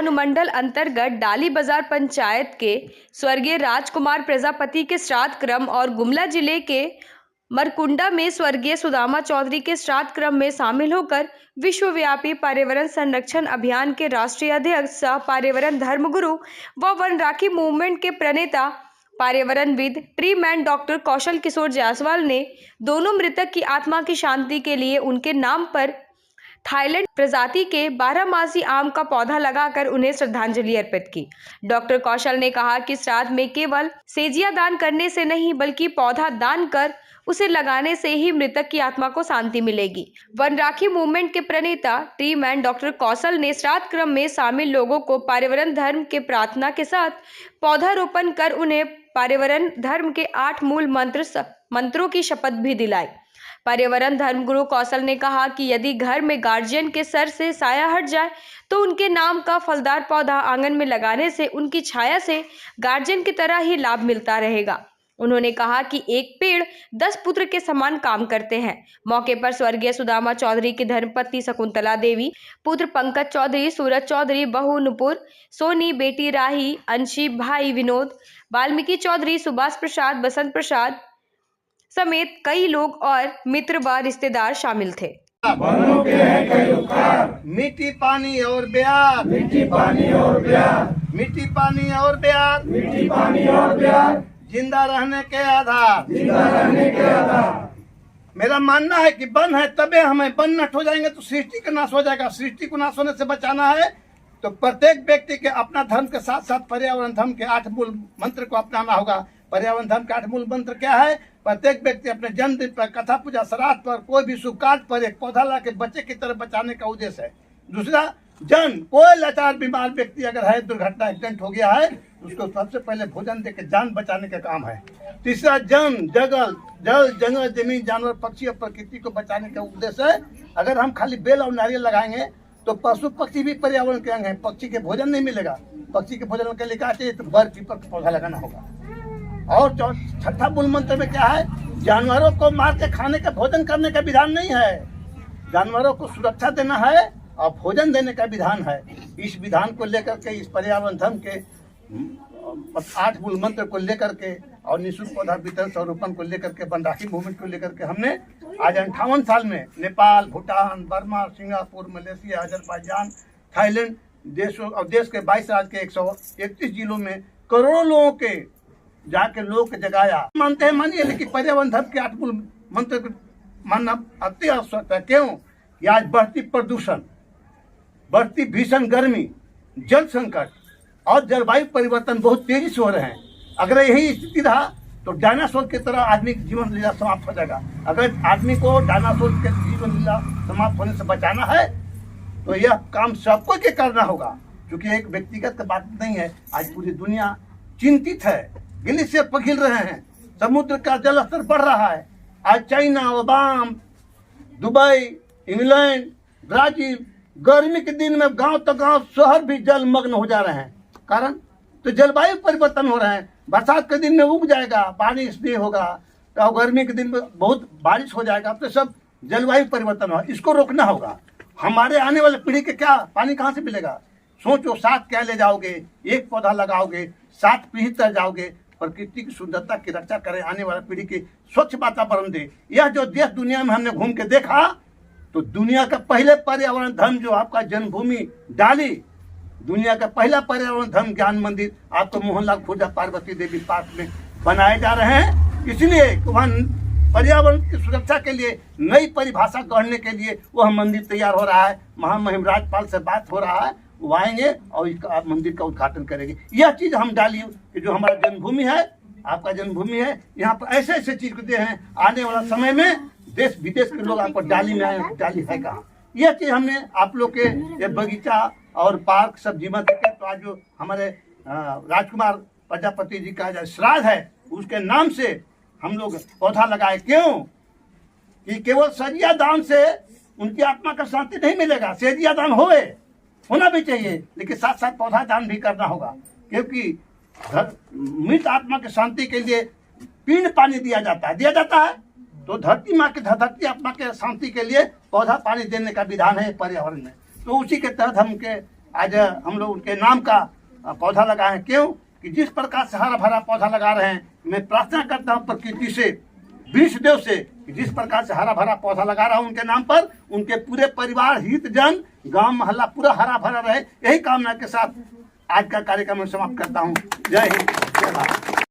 अनुमंडल अंतर्गत डाली बाजार पंचायत के स्वर्गीय राजकुमार प्रजापति के श्राद्ध क्रम और गुमला जिले के मरकुंडा में स्वर्गीय सुदामा चौधरी के श्राद्ध क्रम में शामिल होकर विश्वव्यापी पर्यावरण संरक्षण अभियान के राष्ट्रीय अध्यक्ष सह पर्यावरण धर्मगुरु व वन राखी मूवमेंट के प्रणेता पर्यावरणविद tree man doctor Kaushal Kishore Jaiswal ने दोनों मृतक की आत्मा की शांति के लिए उनके नाम पर थाईलैंड प्रजाति के 12 आम का पौधा लगाकर उन्हें श्रद्धांजलि अर्पित की। डॉक्टर कौशल ने कहा कि श्राद्ध में केवल सेजिया दान करने से नहीं बल्कि पौधा दान कर उसे लगाने से ही मृतक की आत्मा को शांति मिलेगी। वन राखी मूवमेंट के प्रणेता ट्री मैन डॉक्टर कौशल ने श्राद्ध क्रम में शामिल लोगों को पर्यावरण धर्म के प्रार्थना के साथ पौधारोपण कर उन्हें पर्यावरण धर्म के 8 मूल मंत्रों की शपथ भी दिलाई। पर्यावरण धर्मगुरु कौशल ने कहा कि यदि घर में गार्जियन के सर से साया हट जाए तो उनके नाम का फलदार पौधा आंगन में लगाने से उनकी छाया से गार्जियन की तरह ही लाभ मिलता रहेगा। उन्होंने कहा कि एक पेड़ 10 पुत्र के समान काम करते हैं। मौके पर स्वर्गीय सुदामा चौधरी की धर्मपत्नी शकुंतला देवी, पुत्र पंकज चौधरी, सूरज चौधरी, बहू नुपुर, सोनी, बेटी राही, अंशी, भाई विनोद, वाल्मीकि चौधरी, सुभाष प्रसाद, बसंत प्रसाद समेत कई लोग और मित्र व रिश्तेदार शामिल थे। वनों के हैं कई उपकार, मिट्टी पानी और प्यार, मिट्टी पानी और प्यार, मिट्टी पानी और प्यार, मिट्टी पानी और प्यार, जिंदा रहने के आधार, जिंदा रहने के आधार। मेरा मानना है कि वन है तबे हमें, वन नष्ट हो जाएंगे तो सृष्टि का नाश हो जाएगा। सृष्टि को नाश होने से बचाना है तो प्रत्येक व्यक्ति के अपना धर्म के साथ साथ पर्यावरण धर्म के 8 मूल मंत्र को अपनाना होगा। पर्यावरण धर्म के 8 मूल मंत्र क्या है? प्रत्येक व्यक्ति अपने जन्मदिन पर, कथा पूजा, श्राद्ध पर, कोई भी शुभ कार्य पर एक पौधा ला के बच्चे की तरफ बचाने का उद्देश्य है। दूसरा, जन, कोई लाचार बीमार व्यक्ति अगर है, दुर्घटना एक्सीडेंट हो गया है, उसको सबसे पहले भोजन देकर जान बचाने का काम है। तीसरा, जल जंगल, जमीन, जानवर, पक्षी और प्रकृति को बचाने का उद्देश्य है। अगर हम खाली बेल और नारियल लगाएंगे तो पशु पक्षी भी पर्यावरण के अंग है, पक्षी के भोजन नहीं मिलेगा। पक्षी के भोजन के लिए क्या चाहिए? तो बर पीपल का पौधा लगाना होगा। और छठा मूल मंत्र में क्या है? जानवरों को मार के खाने का, भोजन करने का विधान नहीं है। जानवरों को सुरक्षा देना है और भोजन देने का विधान है। इस विधान को लेकर के, इस पर्यावरण धर्म के 8 मूल मंत्र को लेकर के और निःशुल्क पौधा वितरण स्वरूपन को लेकर के, वन राखी मूवमेंट को लेकर के हमने आज 58 साल में Nepal, Bhutan, Burma, Singapore, Malaysia, Azerbaijan, Thailand देश के 22 राज्य के 131 जिलों में करोड़ों लोगों के जाके लोग जगाया। मानते हैं मानिए, लेकिन पर्यावरण धर्म के 8 मूल मंत्र को मानना अति आवश्यक है। क्यों? कि आज बढ़ती प्रदूषण, बढ़ती भीषण गर्मी, जल संकट और जलवायु परिवर्तन बहुत तेजी से हो रहे हैं। अगर यही स्थिति रहा तो डायनासोर की तरह आदमी की जीवन लीला समाप्त हो जाएगा। अगर आदमी को डायनासोर के जीवन लीला समाप्त होने से बचाना है तो यह काम सबको के करना होगा, क्योंकि एक व्यक्तिगत बात नहीं है। आज पूरी दुनिया चिंतित है, ग्लेशियर पिघल रहे हैं, समुद्र का जल स्तर बढ़ रहा है। आज China, Oman, Dubai, England, Brazil, गर्मी के दिन में गांव तो गांव, शहर भी जलमग्न हो जा रहे हैं। कारण तो जलवायु परिवर्तन हो रहे हैं। बरसात के दिन में उग जाएगा, बारिश नहीं होगा, तो गर्मी के दिन में बहुत बारिश हो जाएगा। तो सब जलवायु परिवर्तन हो, इसको रोकना होगा। हमारे आने वाले पीढ़ी के क्या पानी कहाँ से मिलेगा? सोचो, 7 क्या ले जाओगे, एक पौधा लगाओगे, 7 पीढ़ी तक जाओगे। प्रकृति की सुंदरता की रक्षा करें, आने वाली पीढ़ी की स्वच्छ वातावरण दे। यह जो देश दुनिया में हमने घूम के देखा तो दुनिया का पहले पर्यावरण धर्म जो आपका जन्मभूमि डाली, दुनिया का पहला पर्यावरण धर्म ज्ञान मंदिर आपको मोहनलाल खुर्जा पार्वती देवी पार्क में बनाए जा रहे हैं। इसलिए वहाँ पर्यावरण की सुरक्षा के लिए नई परिभाषा गढ़ने के लिए वह मंदिर तैयार हो रहा है। महामहिम राज्यपाल से बात हो रहा है, वो आएंगे और इस मंदिर का उद्घाटन करेंगे। यह चीज हम डाली कि जो हमारा जन्मभूमि है, आपका जन्मभूमि है, यहाँ पर ऐसे ऐसे चीज करते हैं। आने वाला समय में देश विदेश के लोग आपको डाली में आए, डाली है कहाँ? यह चीज हमने आप लोग के ये बगीचा और पार्क सब जीवन देखे। तो आज जो हमारे राजकुमार प्रजापति जी का जो श्राद्ध है, उसके नाम से हम लोग पौधा लगाए। क्यों? कि केवल सेजिया दान से उनकी आत्मा का शांति नहीं मिलेगा। सेजिया दान होना भी चाहिए, लेकिन साथ साथ पौधा दान भी करना होगा, क्योंकि मृत आत्मा की शांति के लिए पीण पानी दिया जाता है। तो धरती माँ के, धरती आत्मा के शांति के लिए पौधा पानी देने का विधान है पर्यावरण में। तो उसी के तहत हम के आज हम लोग उनके नाम का पौधा लगाए हैं। क्यों कि जिस प्रकार से हरा भरा पौधा लगा रहे हैं, मैं प्रार्थना करता हूँ प्रकृति से, विश्व देव से, कि जिस प्रकार से हरा भरा पौधा लगा रहा हूँ उनके नाम पर, उनके पूरे परिवार, हित जन, गांव मोहल्ला पूरा हरा भरा रहे, यही कामना के साथ आज का कार्यक्रम मैं समाप्त करता हूँ। जय हिंद।